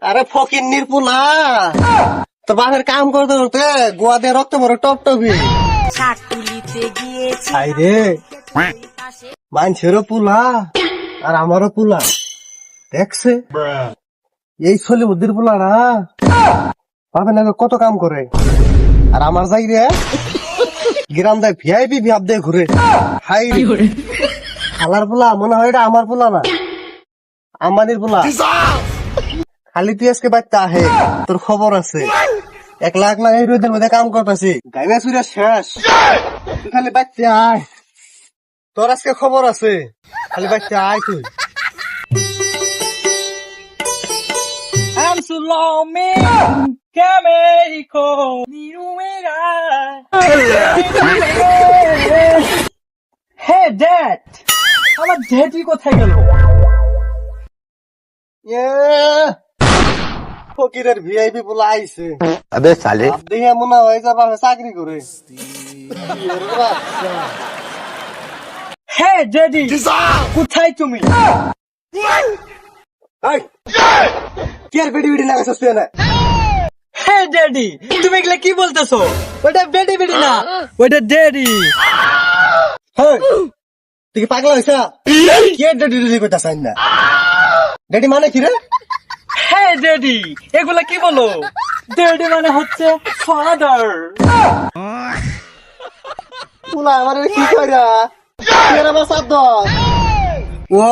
আরে ফকিন্নির পোলা তো বাপের কাম করতে করতে গোয়া দিয়ে রক্ত ভরে টপ টপি রে মানুষেরও পোলা আর আমারও পোলা দেখছে এই ছোলি বুদ্ধির পোলা না বাপের নাকি কত কাম করে আর আমার যাই রে গ্রাম দেয় ভিআইপি ভাব দিয়ে ঘুরে হাই খালার পোলা মনে হয় এটা আমার পোলা না আমাদের পোলা খালি তুই আজকে বাচ্চা আহে তোর খবর আছে 1 লাখ না এই রোদের মধ্যে কাম করতেছি গাইবা চুরা শেষ তুই খালি বাচ্চা আয় তোর আজকে খবর আছে খালি বাচ্চা আয় তুই হে ড্যাড আমার ড্যাডি কোথায় গেল? ফকিরের ভিআইপি বলে আইছে अबे साले দেখে মনে হয় যে বাপে চাকরি করে হে ড্যাডি কোথায় তুমি? কি আর বেডি বেডি লাগাইছিস তুই না হে ড্যাডি তুমি এগুলা কি বলতেছো? ওটা বেডি বেডি না, ওটা ড্যাডি। তুই কি পাগলা হইছা কি আর ডেডি ডেডি কইতাছ না ডেডি মানে কি রে হে ড্যাডি এগুলা কি বলো? ড্যাডি মানে হচ্ছে ফাদার। পুলা আমার কি কইরা তেরা বাসাদ ও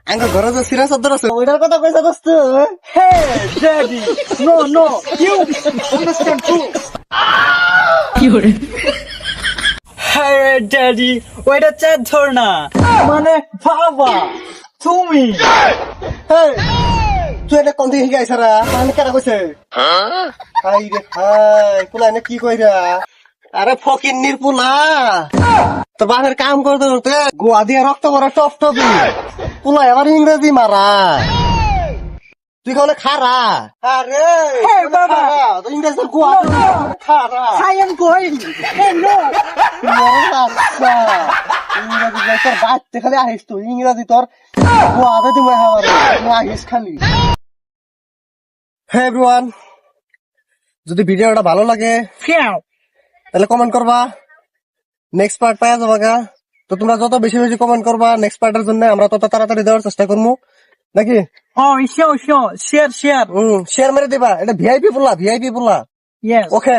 আঙ্গ ঘরে যে সিরা সদর আছে ওইটার কথা কইছা দোস্ত hey daddy no no you understand to hey daddy ওইটা চাঁদ ধর না মানে বাবা তুমি তুই এটা কোন দিকে শিখাইছ রা মানে কেন কইছে হাই রে হাই পুলা এনে কি কইরা আরে ফকিন্নির পুলা তো বাপের কাম করতে করতে গোয়া দিয়ে রক্ত ভরা টপ টপি পুলা এবার ইংরেজি মারা তুই কলে খারা আরে বাবা। তো ইংরেজি গোয়া খারা I am going. Hey, no. ইংরেজি যাই তোর বাচ্চা খালি আহিস তুই ইংরেজি তোর গোয়াতে তুমি আহিস খালি হ্যাঁ এভরিওয়ান যদি ভিডিওটা ভালো লাগে তাহলে কমেন্ট করবা নেক্সট পার্ট পাওয়া যাবে গা তো তোমরা যত বেশি বেশি কমেন্ট করবা নেক্সট পার্টের জন্য আমরা তত তাড়াতাড়ি দেওয়ার চেষ্টা করবো নাকি Oh, sure. Share. শেয়ার মেরে দিবা এটা ভিআইপি বললা Yes. ওকে